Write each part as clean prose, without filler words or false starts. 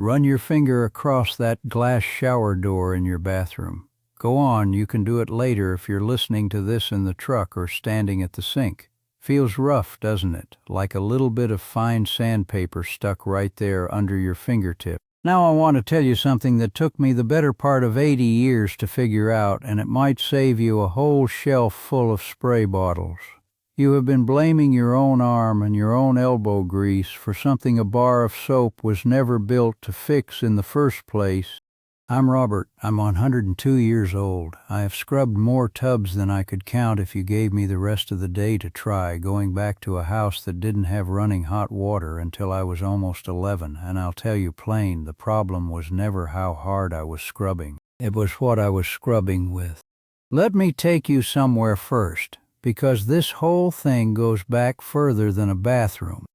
Run your finger across that glass shower door in your bathroom. Go on, you can do it later if you're listening to this in the truck or standing at the sink. Feels rough, doesn't it? Like a little bit of fine sandpaper stuck right there under your fingertip. Now I want to tell you something that took me the better part of 80 years to figure out, and it might save you a whole shelf full of spray bottles. You have been blaming your own arm and your own elbow grease for something a bar of soap was never built to fix in the first place. I'm Robert. I'm 102 years old. I have scrubbed more tubs than I could count if you gave me the rest of the day to try, going back to a house that didn't have running hot water until I was almost 11, and I'll tell you plain, the problem was never how hard I was scrubbing. It was what I was scrubbing with. Let me take you somewhere first, because this whole thing goes back further than a bathroom.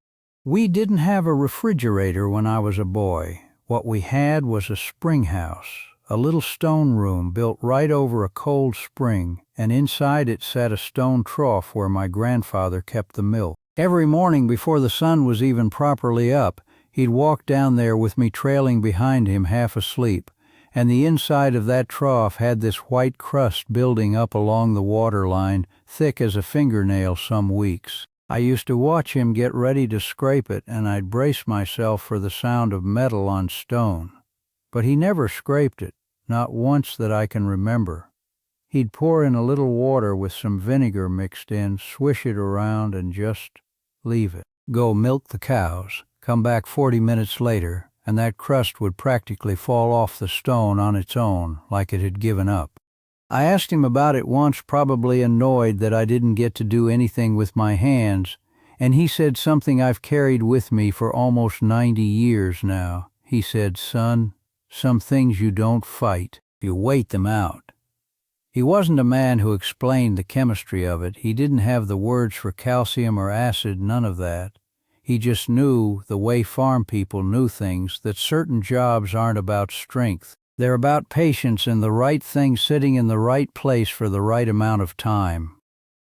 We didn't have a refrigerator when I was a boy. What we had was a springhouse, a little stone room built right over a cold spring, and inside it sat a stone trough where my grandfather kept the milk. Every morning before the sun was even properly up, he'd walk down there with me trailing behind him half asleep, and the inside of that trough had this white crust building up along the water line, thick as a fingernail some weeks. I used to watch him get ready to scrape it, and I'd brace myself for the sound of metal on stone. But he never scraped it, not once that I can remember. He'd pour in a little water with some vinegar mixed in, swish it around, and just leave it. Go milk the cows, come back 40 minutes later, and that crust would practically fall off the stone on its own, like it had given up. I asked him about it once, probably annoyed that I didn't get to do anything with my hands, and he said something I've carried with me for almost 90 years now. He said, "Son, some things you don't fight, you wait them out." He wasn't a man who explained the chemistry of it. He didn't have the words for calcium or acid, none of that. He just knew, the way farm people knew things, that certain jobs aren't about strength. They're about patience and the right thing sitting in the right place for the right amount of time.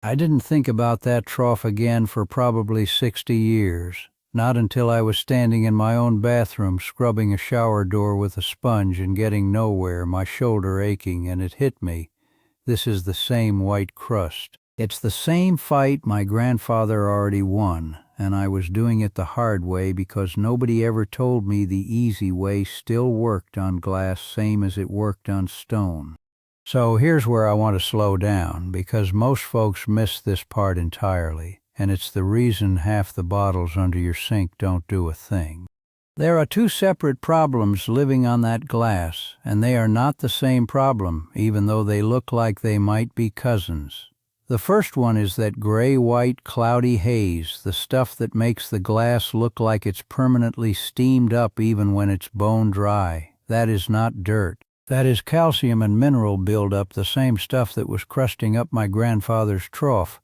I didn't think about that trough again for probably 60 years, not until I was standing in my own bathroom scrubbing a shower door with a sponge and getting nowhere, my shoulder aching, and it hit me. This is the same white crust. It's the same fight my grandfather already won, and I was doing it the hard way because nobody ever told me the easy way still worked on glass same as it worked on stone. So here's where I want to slow down, because most folks miss this part entirely, and it's the reason half the bottles under your sink don't do a thing. There are two separate problems living on that glass, and they are not the same problem, even though they look like they might be cousins. The first one is that gray-white cloudy haze, the stuff that makes the glass look like it's permanently steamed up even when it's bone dry. That is not dirt. That is calcium and mineral buildup, the same stuff that was crusting up my grandfather's trough,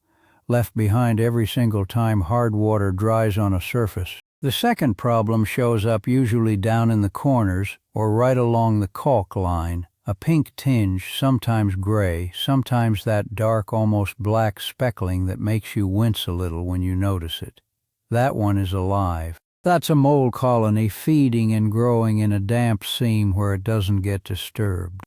left behind every single time hard water dries on a surface. The second problem shows up usually down in the corners or right along the caulk line. A pink tinge, sometimes gray, sometimes that dark, almost black speckling that makes you wince a little when you notice it. That one is alive. That's a mold colony feeding and growing in a damp seam where it doesn't get disturbed.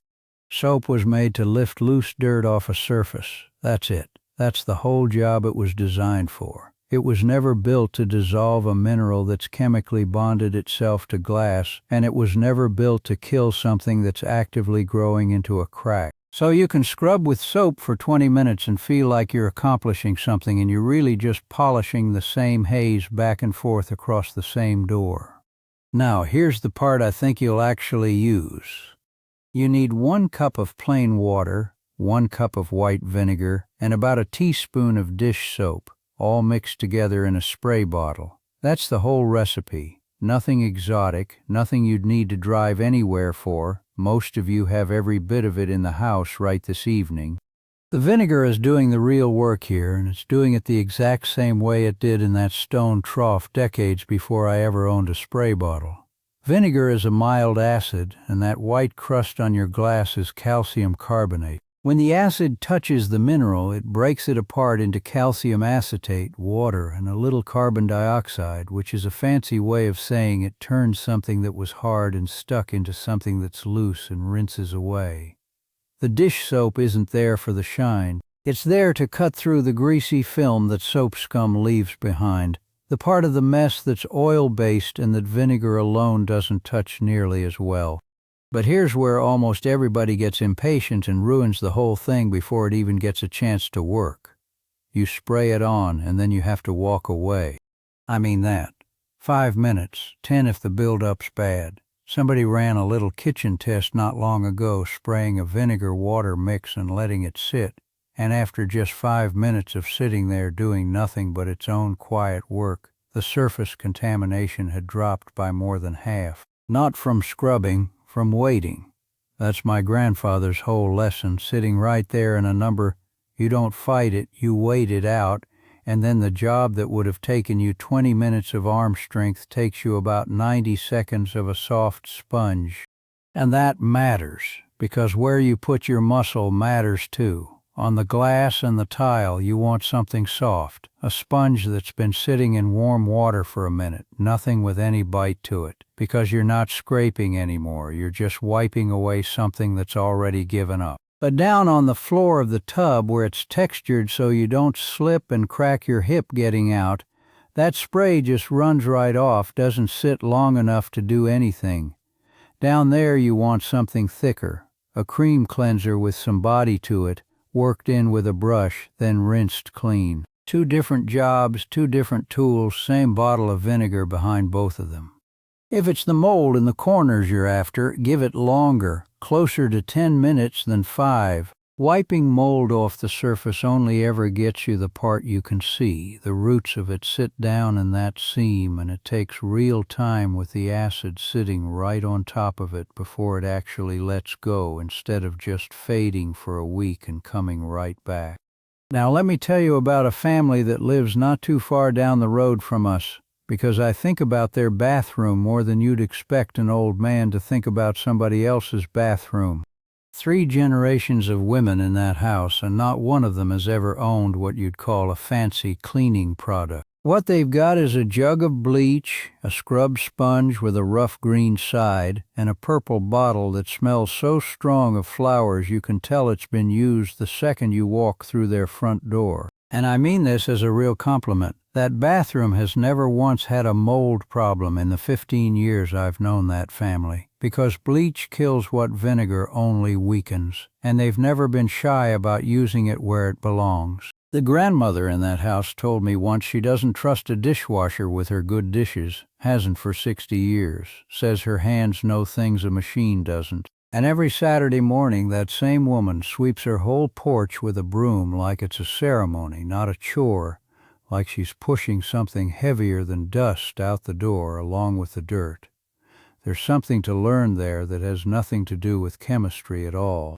Soap was made to lift loose dirt off a surface. That's it. That's the whole job it was designed for. It was never built to dissolve a mineral that's chemically bonded itself to glass, and it was never built to kill something that's actively growing into a crack. So you can scrub with soap for 20 minutes and feel like you're accomplishing something, and you're really just polishing the same haze back and forth across the same door. Now, here's the part I think you'll actually use. You need 1 cup of plain water, 1 cup of white vinegar, and about a teaspoon of dish soap, all mixed together in a spray bottle. That's the whole recipe. Nothing exotic, nothing you'd need to drive anywhere for. Most of you have every bit of it in the house right this evening. The vinegar is doing the real work here, and it's doing it the exact same way it did in that stone trough decades before I ever owned a spray bottle. Vinegar is a mild acid, and that white crust on your glass is calcium carbonate. When the acid touches the mineral, it breaks it apart into calcium acetate, water, and a little carbon dioxide, which is a fancy way of saying it turns something that was hard and stuck into something that's loose and rinses away. The dish soap isn't there for the shine. It's there to cut through the greasy film that soap scum leaves behind, the part of the mess that's oil-based and that vinegar alone doesn't touch nearly as well. But here's where almost everybody gets impatient and ruins the whole thing before it even gets a chance to work. You spray it on and then you have to walk away. I mean that. 5 minutes, 10 if the buildup's bad. Somebody ran a little kitchen test not long ago, spraying a vinegar-water mix and letting it sit, and after just 5 minutes of sitting there doing nothing but its own quiet work, the surface contamination had dropped by more than half. Not from scrubbing, from waiting. That's my grandfather's whole lesson, sitting right there in a number. You don't fight it, you wait it out, and then the job that would have taken you 20 minutes of arm strength takes you about 90 seconds of a soft sponge. And that matters, because where you put your muscle matters too. On the glass and the tile, you want something soft, a sponge that's been sitting in warm water for a minute, nothing with any bite to it, because you're not scraping anymore, you're just wiping away something that's already given up. But down on the floor of the tub where it's textured so you don't slip and crack your hip getting out, that spray just runs right off, doesn't sit long enough to do anything. Down there you want something thicker, a cream cleanser with some body to it, worked in with a brush, then rinsed clean. 2 different jobs, 2 different tools, same bottle of vinegar behind both of them. If it's the mold in the corners you're after, give it longer, closer to 10 minutes than 5. Wiping mold off the surface only ever gets you the part you can see. The roots of it sit down in that seam, and it takes real time with the acid sitting right on top of it before it actually lets go, instead of just fading for a week and coming right back. Now let me tell you about a family that lives not too far down the road from us, because I think about their bathroom more than you'd expect an old man to think about somebody else's bathroom. 3 generations of women in that house, and not one of them has ever owned what you'd call a fancy cleaning product. What they've got is a jug of bleach, a scrub sponge with a rough green side, and a purple bottle that smells so strong of flowers you can tell it's been used the second you walk through their front door. And I mean this as a real compliment. That bathroom has never once had a mold problem in the 15 years I've known that family, because bleach kills what vinegar only weakens, and they've never been shy about using it where it belongs. The grandmother in that house told me once she doesn't trust a dishwasher with her good dishes, hasn't for 60 years, says her hands know things a machine doesn't. And every Saturday morning that same woman sweeps her whole porch with a broom like it's a ceremony, not a chore, like she's pushing something heavier than dust out the door along with the dirt. There's something to learn there that has nothing to do with chemistry at all.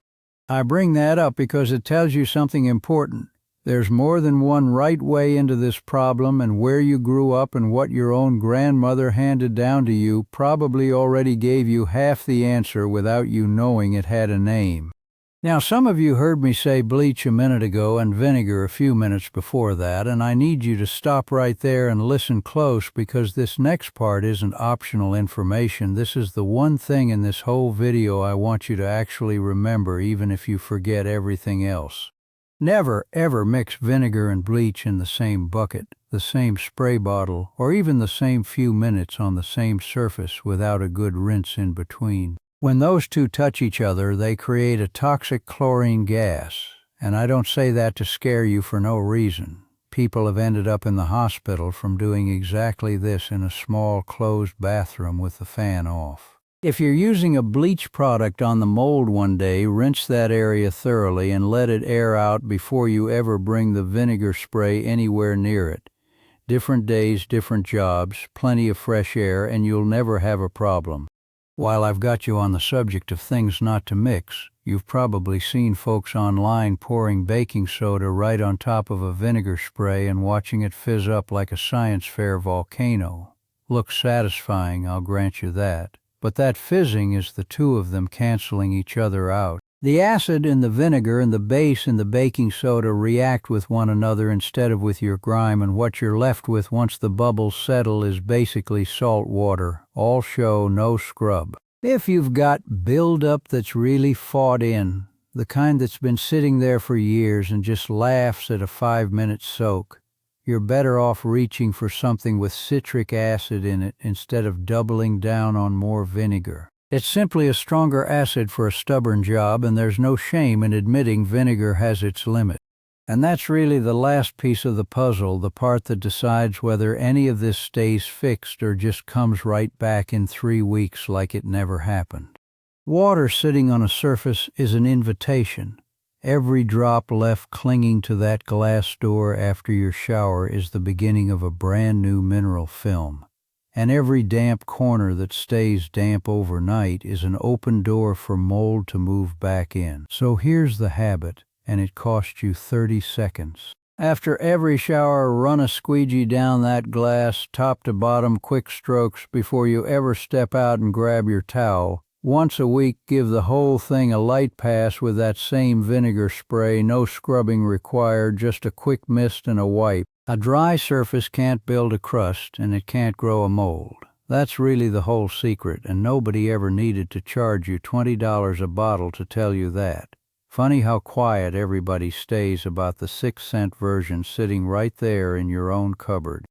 I bring that up because it tells you something important. There's more than one right way into this problem, and where you grew up and what your own grandmother handed down to you probably already gave you half the answer without you knowing it had a name. Now, some of you heard me say bleach a minute ago and vinegar a few minutes before that, and I need you to stop right there and listen close, because this next part isn't optional information. This is the one thing in this whole video I want you to actually remember, even if you forget everything else. Never, ever mix vinegar and bleach in the same bucket, the same spray bottle, or even the same few minutes on the same surface without a good rinse in between. When those two touch each other, they create a toxic chlorine gas. And I don't say that to scare you for no reason. People have ended up in the hospital from doing exactly this in a small closed bathroom with the fan off. If you're using a bleach product on the mold one day, rinse that area thoroughly and let it air out before you ever bring the vinegar spray anywhere near it. Different days, different jobs, plenty of fresh air, and you'll never have a problem. While I've got you on the subject of things not to mix, you've probably seen folks online pouring baking soda right on top of a vinegar spray and watching it fizz up like a science fair volcano. Looks satisfying, I'll grant you that. But that fizzing is the two of them canceling each other out. The acid in the vinegar and the base in the baking soda react with one another instead of with your grime, and what you're left with once the bubbles settle is basically salt water, all show, no scrub. If you've got buildup that's really fought in, the kind that's been sitting there for years and just laughs at a 5-minute soak, you're better off reaching for something with citric acid in it instead of doubling down on more vinegar. It's simply a stronger acid for a stubborn job, and there's no shame in admitting vinegar has its limit. And that's really the last piece of the puzzle, the part that decides whether any of this stays fixed or just comes right back in 3 weeks like it never happened. Water sitting on a surface is an invitation. Every drop left clinging to that glass door after your shower is the beginning of a brand new mineral film. And every damp corner that stays damp overnight is an open door for mold to move back in. So here's the habit, and it costs you 30 seconds. After every shower, run a squeegee down that glass, top to bottom, quick strokes before you ever step out and grab your towel. Once a week, give the whole thing a light pass with that same vinegar spray, no scrubbing required, just a quick mist and a wipe. A dry surface can't build a crust, and it can't grow a mold. That's really the whole secret, and nobody ever needed to charge you $20 a bottle to tell you that. Funny how quiet everybody stays about the 6-cent version sitting right there in your own cupboard.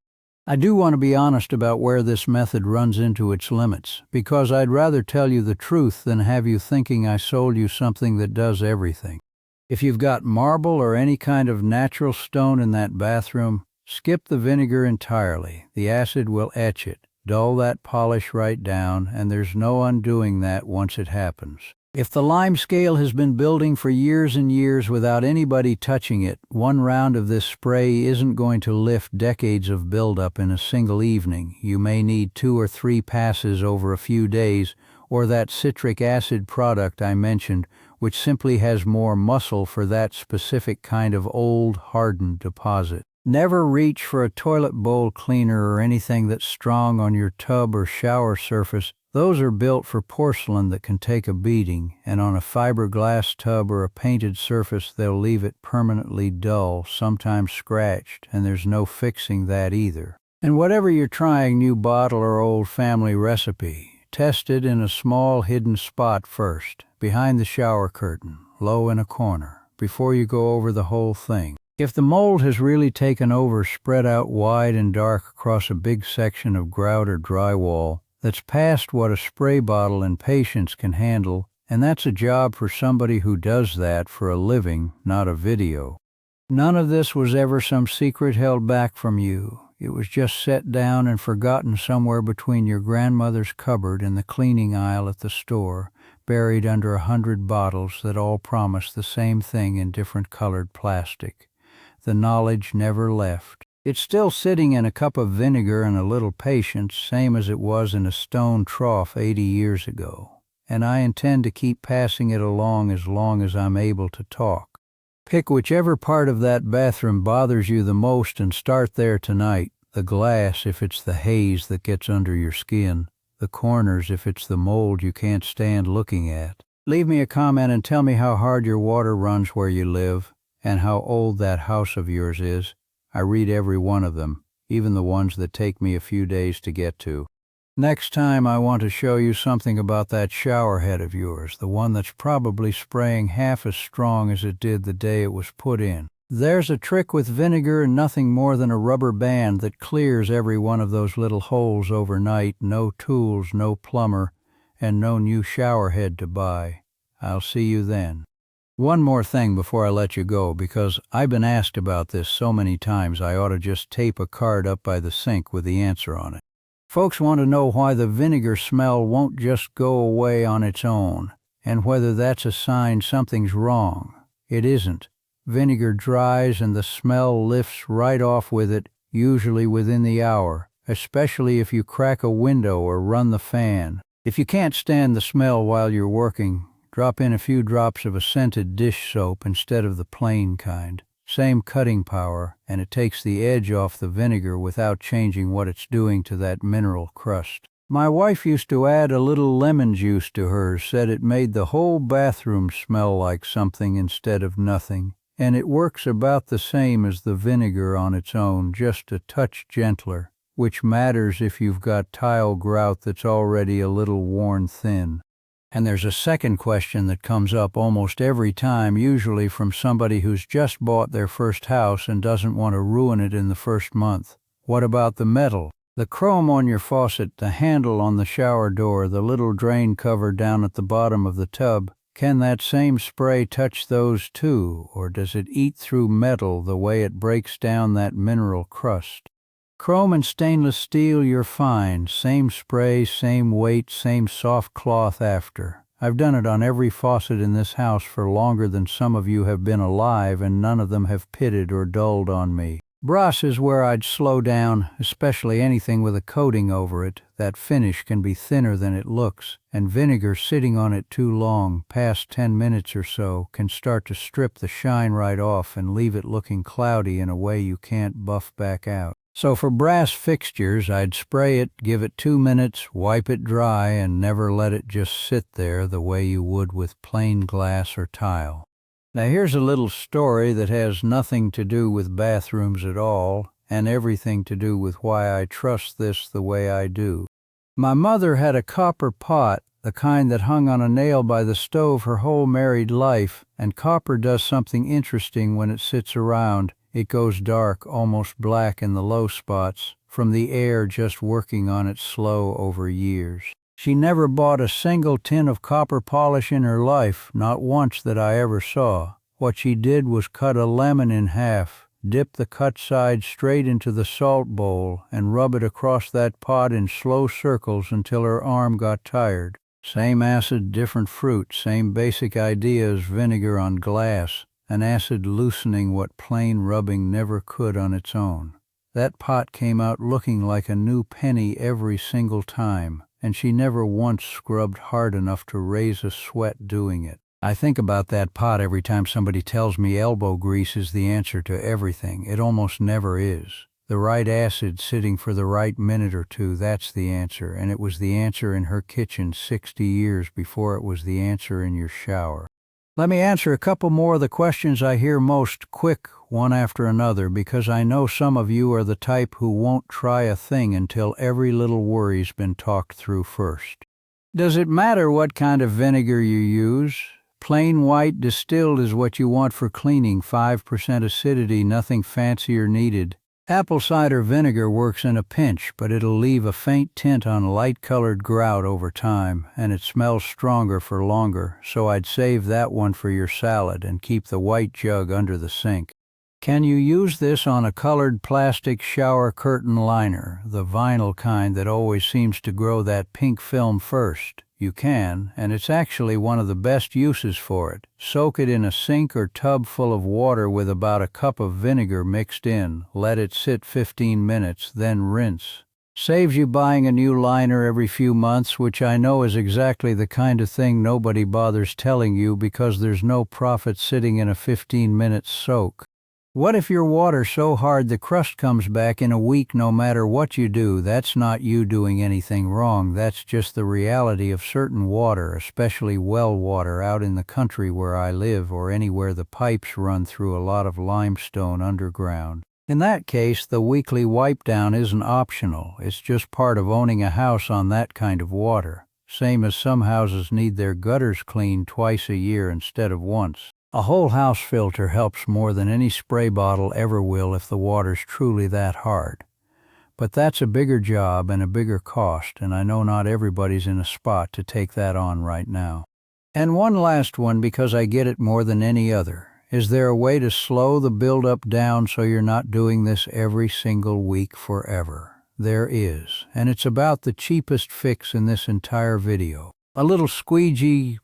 I do want to be honest about where this method runs into its limits, because I'd rather tell you the truth than have you thinking I sold you something that does everything. If you've got marble or any kind of natural stone in that bathroom, skip the vinegar entirely. The acid will etch it, dull that polish right down, and there's no undoing that once it happens. If the lime scale has been building for years and years without anybody touching it, one round of this spray isn't going to lift decades of buildup in a single evening. You may need 2 or 3 passes over a few days, or that citric acid product I mentioned, which simply has more muscle for that specific kind of old, hardened deposit. Never reach for a toilet bowl cleaner or anything that's strong on your tub or shower surface. Those are built for porcelain that can take a beating, and on a fiberglass tub or a painted surface they'll leave it permanently dull, sometimes scratched, and there's no fixing that either. And whatever you're trying, new bottle or old family recipe, test it in a small hidden spot first, behind the shower curtain, low in a corner, before you go over the whole thing. If the mold has really taken over, spread out wide and dark across a big section of grout or drywall, that's past what a spray bottle and patience can handle, and that's a job for somebody who does that for a living, not a video. None of this was ever some secret held back from you. It was just set down and forgotten somewhere between your grandmother's cupboard and the cleaning aisle at the store, buried under 100 bottles that all promise the same thing in different colored plastic. The knowledge never left. It's still sitting in a cup of vinegar and a little patience, same as it was in a stone trough 80 years ago. And I intend to keep passing it along as I'm able to talk. Pick whichever part of that bathroom bothers you the most and start there tonight. The glass if it's the haze that gets under your skin. The corners if it's the mold you can't stand looking at. Leave me a comment and tell me how hard your water runs where you live, and how old that house of yours is. I read every one of them, even the ones that take me a few days to get to. Next time I want to show you something about that shower head of yours, the one that's probably spraying half as strong as it did the day it was put in. There's a trick with vinegar and nothing more than a rubber band that clears every one of those little holes overnight. No tools, no plumber, and no new shower head to buy. I'll see you then. One more thing before I let you go, because I've been asked about this so many times I ought to just tape a card up by the sink with the answer on it. Folks want to know why the vinegar smell won't just go away on its own, and whether that's a sign something's wrong. It isn't. Vinegar dries and the smell lifts right off with it, usually within the hour, especially if you crack a window or run the fan. If you can't stand the smell while you're working, drop in a few drops of a scented dish soap instead of the plain kind. Same cutting power, and it takes the edge off the vinegar without changing what it's doing to that mineral crust. My wife used to add a little lemon juice to hers, said it made the whole bathroom smell like something instead of nothing, and it works about the same as the vinegar on its own, just a touch gentler, which matters if you've got tile grout that's already a little worn thin. And there's a second question that comes up almost every time, usually from somebody who's just bought their first house and doesn't want to ruin it in the first month. What about the metal? The chrome on your faucet, the handle on the shower door, the little drain cover down at the bottom of the tub, can that same spray touch those too, or does it eat through metal the way it breaks down that mineral crust? Chrome and stainless steel, you're fine. Same spray, same weight, same soft cloth after. I've done it on every faucet in this house for longer than some of you have been alive, and none of them have pitted or dulled on me. Brass is where I'd slow down, especially anything with a coating over it. That finish can be thinner than it looks, and vinegar sitting on it too long, past 10 minutes or so, can start to strip the shine right off and leave it looking cloudy in a way you can't buff back out. So for brass fixtures, I'd spray it, give it 2 minutes, wipe it dry, and never let it just sit there the way you would with plain glass or tile. Now here's a little story that has nothing to do with bathrooms at all, and everything to do with why I trust this the way I do. My mother had a copper pot, the kind that hung on a nail by the stove her whole married life, and copper does something interesting when it sits around. It goes dark, almost black in the low spots, from the air just working on it slow over years. She never bought a single tin of copper polish in her life, not once that I ever saw. What she did was cut a lemon in half, dip the cut side straight into the salt bowl, and rub it across that pot in slow circles until her arm got tired. Same acid, different fruit, same basic idea as vinegar on glass, an acid loosening what plain rubbing never could on its own. That pot came out looking like a new penny every single time, and she never once scrubbed hard enough to raise a sweat doing it. I think about that pot every time somebody tells me elbow grease is the answer to everything. It almost never is. The right acid sitting for the right minute or two, that's the answer, and it was the answer in her kitchen 60 years before it was the answer in your shower. Let me answer a couple more of the questions I hear most quick, one after another, because I know some of you are the type who won't try a thing until every little worry's been talked through first. Does it matter what kind of vinegar you use? Plain white distilled is what you want for cleaning, 5% acidity, nothing fancier needed. Apple cider vinegar works in a pinch, but it'll leave a faint tint on light-colored grout over time, and it smells stronger for longer, so I'd save that one for your salad and keep the white jug under the sink. Can you use this on a colored plastic shower curtain liner, the vinyl kind that always seems to grow that pink film first? You can, and it's actually one of the best uses for it. Soak it in a sink or tub full of water with about a cup of vinegar mixed in. Let it sit 15 minutes, then rinse. Saves you buying a new liner every few months, which I know is exactly the kind of thing nobody bothers telling you because there's no profit sitting in a 15-minute soak. What if your water's so hard the crust comes back in a week no matter what you do? That's not you doing anything wrong. That's just the reality of certain water, especially well water out in the country where I live or anywhere the pipes run through a lot of limestone underground. In that case, the weekly wipe down isn't optional. It's just part of owning a house on that kind of water. Same as some houses need their gutters cleaned twice a year instead of once. A whole house filter helps more than any spray bottle ever will if the water's truly that hard. But that's a bigger job and a bigger cost, and I know not everybody's in a spot to take that on right now. And one last one, because I get it more than any other. Is there a way to slow the buildup down so you're not doing this every single week forever? There is, and it's about the cheapest fix in this entire video. A little squeegee,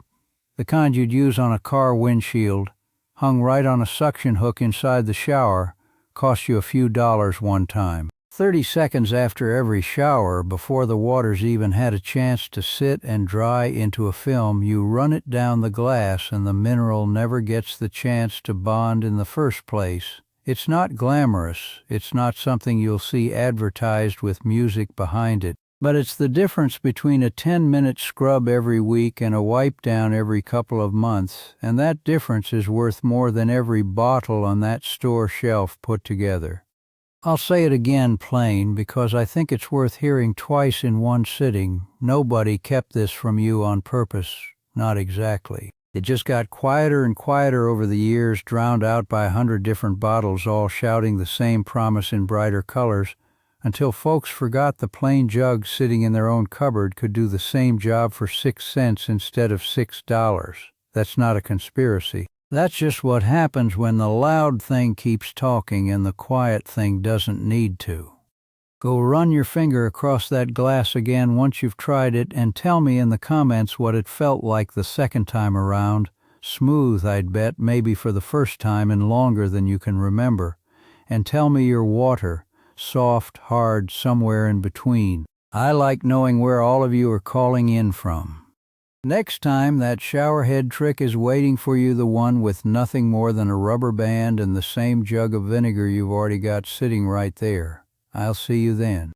the kind you'd use on a car windshield, hung right on a suction hook inside the shower, cost you a few dollars one time. 30 seconds after every shower, before the water's even had a chance to sit and dry into a film, you run it down the glass and the mineral never gets the chance to bond in the first place. It's not glamorous. It's not something you'll see advertised with music behind it. But it's the difference between a 10-minute scrub every week and a wipe down every couple of months, and that difference is worth more than every bottle on that store shelf put together. I'll say it again plain because I think it's worth hearing twice in one sitting. Nobody kept this from you on purpose. Not exactly. It just got quieter and quieter over the years, drowned out by 100 different bottles all shouting the same promise in brighter colors, until folks forgot the plain jug sitting in their own cupboard could do the same job for 6 cents instead of $6. That's not a conspiracy. That's just what happens when the loud thing keeps talking and the quiet thing doesn't need to. Go run your finger across that glass again once you've tried it and tell me in the comments what it felt like the second time around. Smooth, I'd bet, maybe for the first time and longer than you can remember. And tell me your water. Soft, hard, somewhere in between. I like knowing where all of you are calling in from. Next time that shower head trick is waiting for you, the one with nothing more than a rubber band and the same jug of vinegar you've already got sitting right there. I'll see you then.